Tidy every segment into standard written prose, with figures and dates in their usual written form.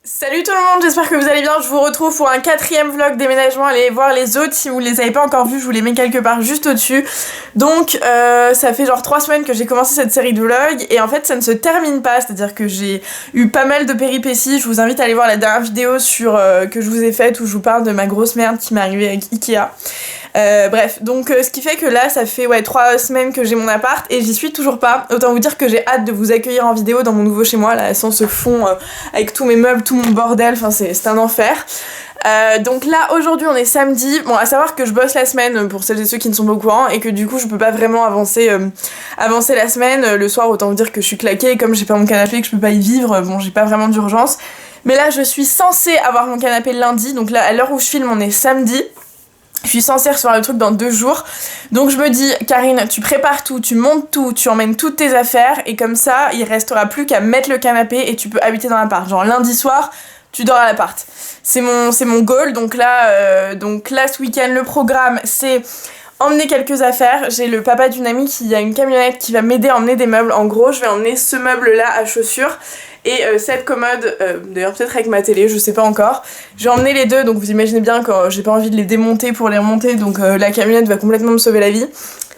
Salut tout le monde, j'espère que vous allez bien, je vous retrouve pour un 4e vlog déménagement, allez voir les autres si vous les avez pas encore vus, je vous les mets quelque part juste au-dessus. Donc ça fait genre 3 semaines que j'ai commencé cette série de vlogs et en fait ça ne se termine pas, c'est-à-dire que j'ai eu pas mal de péripéties, je vous invite à aller voir la dernière vidéo que je vous ai faite où je vous parle de ma grosse merde qui m'est arrivée avec Ikea. Bref, donc ce qui fait que là ça fait 3 semaines que j'ai mon appart et j'y suis toujours pas. Autant vous dire que j'ai hâte de vous accueillir en vidéo dans mon nouveau chez moi, là sans ce fond avec tous mes meubles, tout mon bordel, enfin c'est un enfer. Donc là aujourd'hui on est samedi, bon à savoir que je bosse la semaine pour celles et ceux qui ne sont pas au courant et que du coup je peux pas vraiment avancer la semaine. Le soir autant vous dire que je suis claquée et comme j'ai pas mon canapé que je peux pas y vivre, bon j'ai pas vraiment d'urgence. Mais là je suis censée avoir mon canapé le lundi, donc là à l'heure où je filme on est samedi. Je suis censée recevoir le truc dans 2 jours. Donc je me dis, Karine, tu prépares tout, tu montes tout, tu emmènes toutes tes affaires et comme ça, il restera plus qu'à mettre le canapé et tu peux habiter dans l'appart. Genre lundi soir, tu dors à l'appart. C'est mon goal. Donc là ce week-end, le programme, c'est emmener quelques affaires. J'ai le papa d'une amie qui a une camionnette qui va m'aider à emmener des meubles. En gros, je vais emmener ce meuble-là à chaussures. Et cette commode, d'ailleurs peut-être avec ma télé, je sais pas encore. J'ai emmené les deux, donc vous imaginez bien que j'ai pas envie de les démonter pour les remonter, donc la camionnette va complètement me sauver la vie.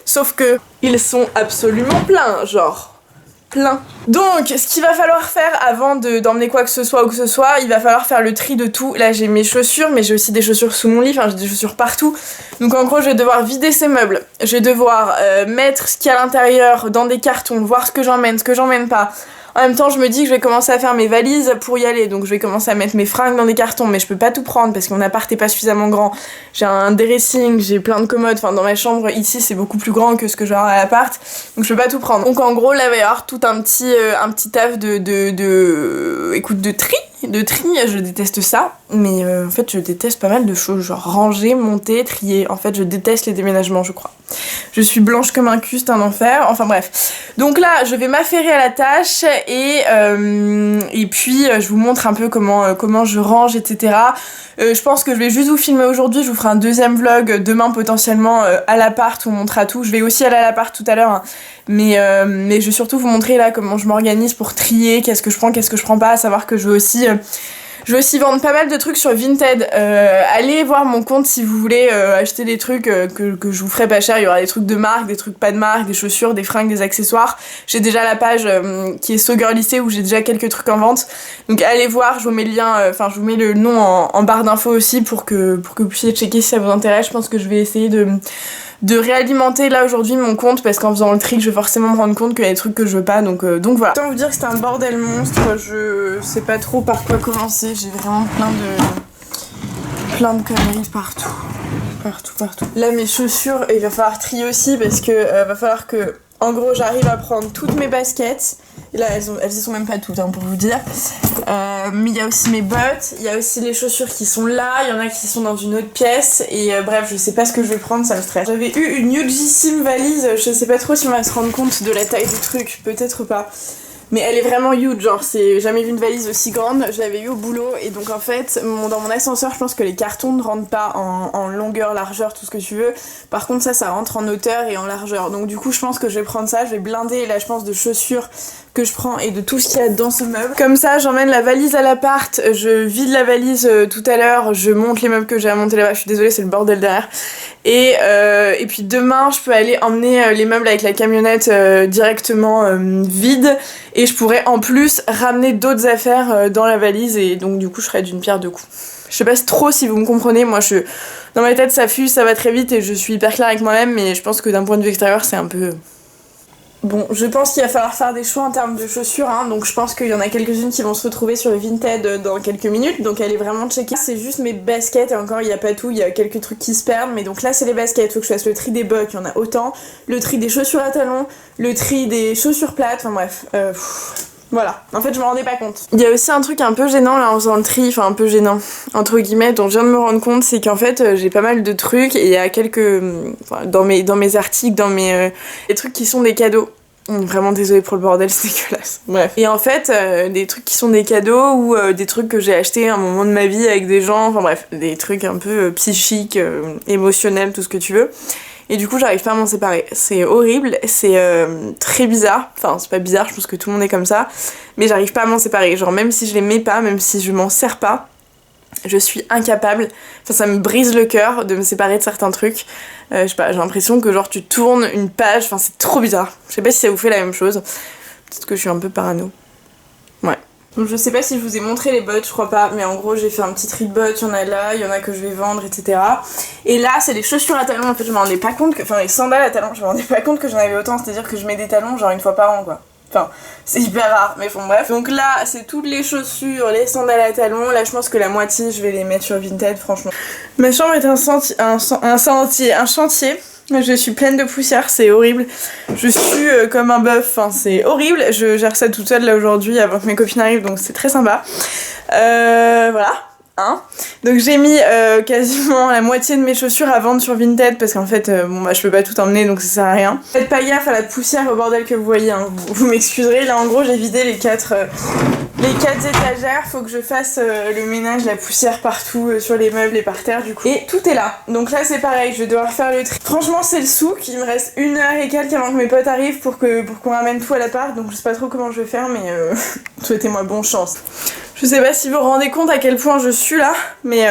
Sauf que ils sont absolument pleins, genre plein. Donc ce qu'il va falloir faire avant d'emmener quoi que ce soit ou que ce soit, il va falloir faire le tri de tout. Là j'ai mes chaussures, mais j'ai aussi des chaussures sous mon lit, enfin j'ai des chaussures partout. Donc en gros je vais devoir vider ces meubles, je vais devoir mettre ce qu'il y a à l'intérieur dans des cartons, voir ce que j'emmène pas. En même temps, je me dis que je vais commencer à faire mes valises pour y aller, donc je vais commencer à mettre mes fringues dans des cartons, mais je peux pas tout prendre parce que mon appart est pas suffisamment grand. J'ai un dressing, j'ai plein de commodes, enfin dans ma chambre ici c'est beaucoup plus grand que ce que je vais avoir à l'appart, donc je peux pas tout prendre. Donc en gros là il va y avoir tout un petit taf de tri, je déteste ça, mais en fait je déteste pas mal de choses, genre ranger, monter, trier. En fait je déteste les déménagements, je crois. Je suis blanche comme un cul, c'est un enfer, enfin bref. Donc là je vais m'affairer à la tâche et puis je vous montre un peu comment je range, etc. Je pense que je vais juste vous filmer aujourd'hui, je vous ferai un 2e vlog demain potentiellement à l'appart où on montrera tout. Je vais aussi aller à l'appart tout à l'heure, hein. Mais je vais surtout vous montrer là comment je m'organise pour trier, qu'est-ce que je prends pas, à savoir que je vais aussi vendre pas mal de trucs sur Vinted. Allez voir mon compte si vous voulez acheter des trucs que je vous ferai pas cher. Il y aura des trucs de marque, des trucs pas de marque, des chaussures, des fringues, des accessoires. J'ai déjà la page qui est So Girl Lycée où j'ai déjà quelques trucs en vente. Donc allez voir, je vous mets le lien, je vous mets le nom en barre d'infos aussi pour que vous puissiez checker si ça vous intéresse. Je pense que je vais essayer de réalimenter là aujourd'hui mon compte parce qu'en faisant le tri je vais forcément me rendre compte qu'il y a des trucs que je veux pas, donc voilà. Autant vous dire que c'est un bordel monstre, je sais pas trop par quoi commencer, j'ai vraiment plein de conneries partout. Là mes chaussures, il va falloir trier aussi parce que va falloir que en gros j'arrive à prendre toutes mes baskets. Et là elles y sont même pas toutes, hein, pour vous dire. Mais il y a aussi mes bottes, il y a aussi les chaussures qui sont là, il y en a qui sont dans une autre pièce et bref je sais pas ce que je vais prendre, ça me stresse. J'avais eu une hugissime valise, je sais pas trop si on va se rendre compte de la taille du truc, peut-être pas. Mais elle est vraiment huge, genre j'ai jamais vu une valise aussi grande, je l'avais eu au boulot et donc en fait dans mon ascenseur je pense que les cartons ne rentrent pas en longueur, largeur, tout ce que tu veux. Par contre ça rentre en hauteur et en largeur, donc du coup je pense que je vais prendre ça, je vais blinder là je pense de chaussures que je prends et de tout ce qu'il y a dans ce meuble. Comme ça j'emmène la valise à l'appart, je vide la valise tout à l'heure, je monte les meubles que j'ai à monter là-bas, je suis désolée c'est le bordel derrière. Et puis demain je peux aller emmener les meubles avec la camionnette directement vide et je pourrais en plus ramener d'autres affaires dans la valise et donc du coup je ferai d'une pierre deux coups. Je sais pas trop si vous me comprenez, moi dans ma tête ça fuse, ça va très vite et je suis hyper claire avec moi-même, mais je pense que d'un point de vue extérieur c'est un peu... Bon, je pense qu'il va falloir faire des choix en termes de chaussures, hein, donc je pense qu'il y en a quelques-unes qui vont se retrouver sur le Vinted dans quelques minutes, donc allez vraiment checker. C'est juste mes baskets, et encore il n'y a pas tout, il y a quelques trucs qui se perdent, mais donc là c'est les baskets, faut que je fasse le tri des bottes, il y en a autant, le tri des chaussures à talons, le tri des chaussures plates, enfin bref, voilà, en fait je me rendais pas compte. Il y a aussi un truc un peu gênant là en faisant le tri, enfin un peu gênant, entre guillemets, dont je viens de me rendre compte, c'est qu'en fait j'ai pas mal de trucs et il y a quelques... dans mes articles, des trucs qui sont des cadeaux. Vraiment désolée pour le bordel, c'est dégueulasse. Bref. Et en fait, des trucs qui sont des cadeaux ou des trucs que j'ai achetés à un moment de ma vie avec des gens, enfin bref, des trucs un peu psychiques, émotionnels, tout ce que tu veux. et du coup j'arrive pas à m'en séparer. C'est horrible, c'est très bizarre, enfin c'est pas bizarre, je pense que tout le monde est comme ça, mais j'arrive pas à m'en séparer, genre même si je les mets pas, même si je m'en sers pas, je suis incapable, enfin ça me brise le cœur de me séparer de certains trucs. Je sais pas, j'ai l'impression que genre tu tournes une page, enfin c'est trop bizarre. Je sais pas si ça vous fait la même chose, peut-être que je suis un peu parano. Ouais. Donc je sais pas si je vous ai montré les bottes, je crois pas, mais en gros j'ai fait un petit tri de bottes, il y en a là, il y en a que je vais vendre, etc. Et là c'est les chaussures à talons, en fait je m'en rendais pas compte que, enfin les sandales à talons, je me rendais pas compte que j'en avais autant, c'est à dire que je mets des talons genre une fois par an quoi. Enfin, c'est hyper rare, mais bon bref. Donc là, c'est toutes les chaussures, les sandales à talons. Là, je pense que la moitié, je vais les mettre sur Vinted, franchement. Ma chambre est un chantier. Je suis pleine de poussière, c'est horrible. Je suis comme un bœuf, enfin, c'est horrible. Je gère ça toute seule là aujourd'hui avant que mes copines arrivent, donc c'est très sympa. Voilà. Hein. Donc j'ai mis quasiment la moitié de mes chaussures à vendre sur Vinted parce qu'en fait bon bah je peux pas tout emmener donc ça sert à rien. Faites pas gaffe à la poussière au bordel que vous voyez, hein. Vous m'excuserez, là en gros j'ai vidé les quatre étagères, faut que je fasse le ménage, la poussière partout sur les meubles et par terre du coup. Et tout est là, donc là c'est pareil, je vais devoir faire le tri. Franchement c'est le souk, il me reste 1h et quelques avant que mes potes arrivent pour qu'on ramène tout à l'appart, donc je sais pas trop comment je vais faire mais souhaitez-moi bonne chance. Je sais pas si vous vous rendez compte à quel point je suis là, mais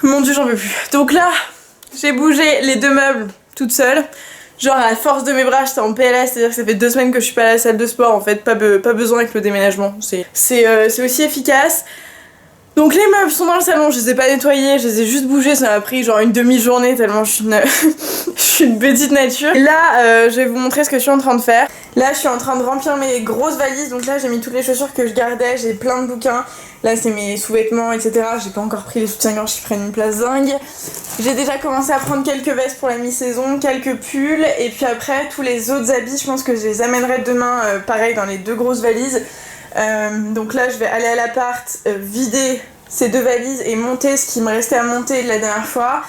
mon dieu j'en peux plus. Donc là, j'ai bougé les 2 meubles toute seule. Genre à la force de mes bras, j'étais en PLS, c'est-à-dire que ça fait 2 semaines que je suis pas à la salle de sport en fait, pas besoin avec le déménagement. C'est aussi efficace. Donc les meubles sont dans le salon, je les ai pas nettoyés, je les ai juste bougés, ça m'a pris genre une demi-journée tellement je suis une petite nature. Et là, je vais vous montrer ce que je suis en train de faire. Là, je suis en train de remplir mes grosses valises, donc là j'ai mis toutes les chaussures que je gardais, j'ai plein de bouquins. Là c'est mes sous-vêtements, etc. J'ai pas encore pris les soutiens-gorge qui prennent une place dingue. J'ai déjà commencé à prendre quelques vestes pour la mi-saison, quelques pulls, et puis après tous les autres habits, je pense que je les amènerai demain, pareil dans les 2 grosses valises. Donc là je vais aller à l'appart, vider ces 2 valises et monter ce qui me restait à monter de la dernière fois.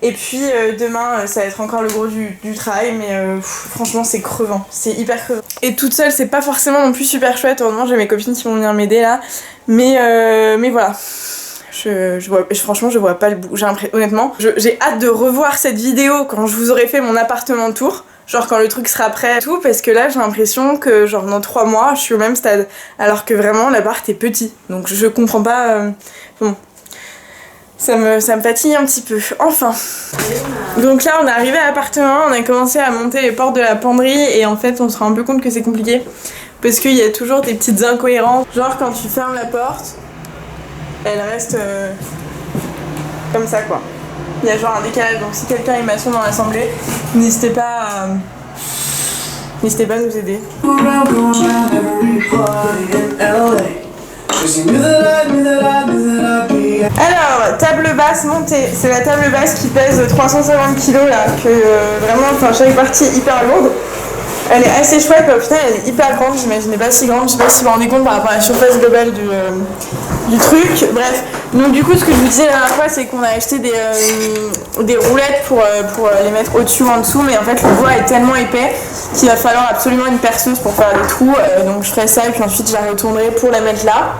Et puis demain ça va être encore le gros du travail, mais franchement c'est crevant, c'est hyper crevant. Et toute seule c'est pas forcément non plus super chouette, heureusement j'ai mes copines qui vont venir m'aider là. Mais voilà, franchement je vois pas le bout, honnêtement. J'ai hâte de revoir cette vidéo quand je vous aurai fait mon appartement tour. Genre quand le truc sera prêt et tout, parce que là j'ai l'impression que genre dans 3 mois je suis au même stade. Alors que vraiment l'appart est petit, donc je comprends pas... Bon, ça me fatigue un petit peu. Enfin. Donc là on est arrivé à l'appartement, on a commencé à monter les portes de la penderie et en fait on se rend un peu compte que c'est compliqué. Parce qu'il y a toujours des petites incohérences. Genre quand tu fermes la porte, elle reste comme ça quoi. Il y a genre un décalage, donc si quelqu'un est maçon dans l'assemblée, n'hésitez pas à nous aider. Alors, table basse montée, c'est la table basse qui pèse 350 kg là, que vraiment, enfin chaque partie est hyper lourde. Elle est assez chouette, mais au final elle est hyper grande, j'imaginais pas si grande, je sais pas si vous vous rendez compte par rapport à la surface globale du truc. Bref, donc du coup ce que je vous disais la dernière fois c'est qu'on a acheté des roulettes pour les mettre au-dessus ou en dessous, mais en fait le bois est tellement épais qu'il va falloir absolument une perceuse pour faire des trous, donc je ferai ça et puis ensuite je la retournerai pour la mettre là.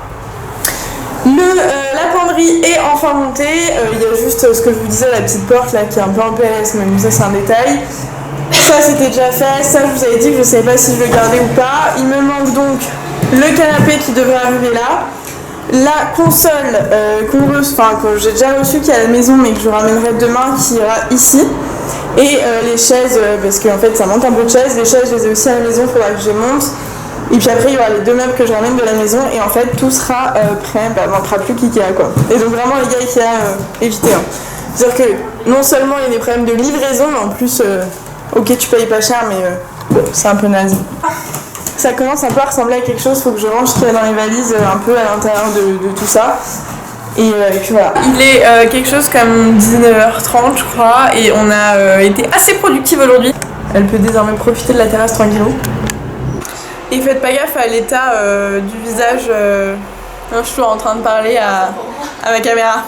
La penderie est enfin montée, il y a juste ce que je vous disais, la petite porte là qui est un peu en PS, mais ça c'est un détail. Ça c'était déjà fait, ça je vous avais dit que je savais pas si je le gardais ou pas. Il me manque donc le canapé qui devrait arriver là. La console que j'ai déjà reçue qui est à la maison mais que je ramènerai demain qui ira ici. Et les chaises, parce qu'en fait ça manque un peu de chaises, les chaises je les ai aussi à la maison, il faudra que je les monte. Et puis après il y aura les 2 meubles que je ramène de la maison et en fait tout sera prêt, il manquera plus qu'Ikea quoi. Et donc vraiment les gars Ikea, évitez. Hein. C'est-à-dire que non seulement il y a des problèmes de livraison, mais en plus, ok tu payes pas cher mais c'est un peu naze. Ça commence un peu à ressembler à quelque chose, faut que je range ce qu'il y a dans les valises un peu à l'intérieur de tout ça. Et puis voilà. Il est quelque chose comme 19h30 je crois et on a été assez productive aujourd'hui. Elle peut désormais profiter de la terrasse tranquillement. Et faites pas gaffe à l'état du visage. Je suis toujours en train de parler à ma caméra.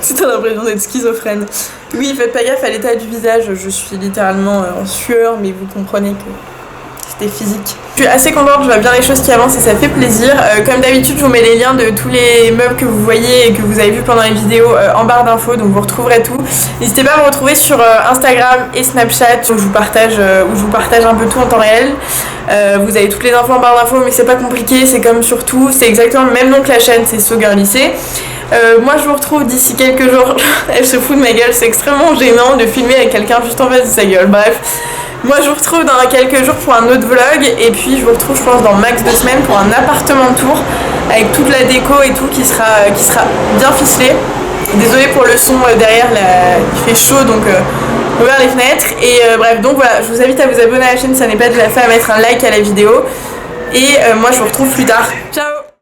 C'est l'impression d'être schizophrène. Oui, faites pas gaffe à l'état du visage, je suis littéralement en sueur, mais vous comprenez que activité physique. Je suis assez contente, je vois bien les choses qui avancent et ça fait plaisir. Comme d'habitude, je vous mets les liens de tous les meubles que vous voyez et que vous avez vu pendant les vidéos en barre d'infos, donc vous retrouverez tout. N'hésitez pas à me retrouver sur Instagram et Snapchat où je vous partage un peu tout en temps réel. Vous avez toutes les infos en barre d'infos, mais c'est pas compliqué, c'est comme sur tout, c'est exactement le même nom que la chaîne, c'est So Girl Lycée. Moi je vous retrouve d'ici quelques jours. Elle se fout de ma gueule, c'est extrêmement gênant de filmer avec quelqu'un juste en face de sa gueule. Bref, moi je vous retrouve dans quelques jours pour un autre vlog et puis je vous retrouve je pense dans max 2 semaines pour un appartement tour avec toute la déco et tout qui sera bien ficelé. Désolée pour le son derrière, là, il fait chaud donc ouvert les fenêtres et bref, donc voilà, je vous invite à vous abonner à la chaîne si ça n'est pas déjà fait, à mettre un like à la vidéo et moi je vous retrouve plus tard. Ciao.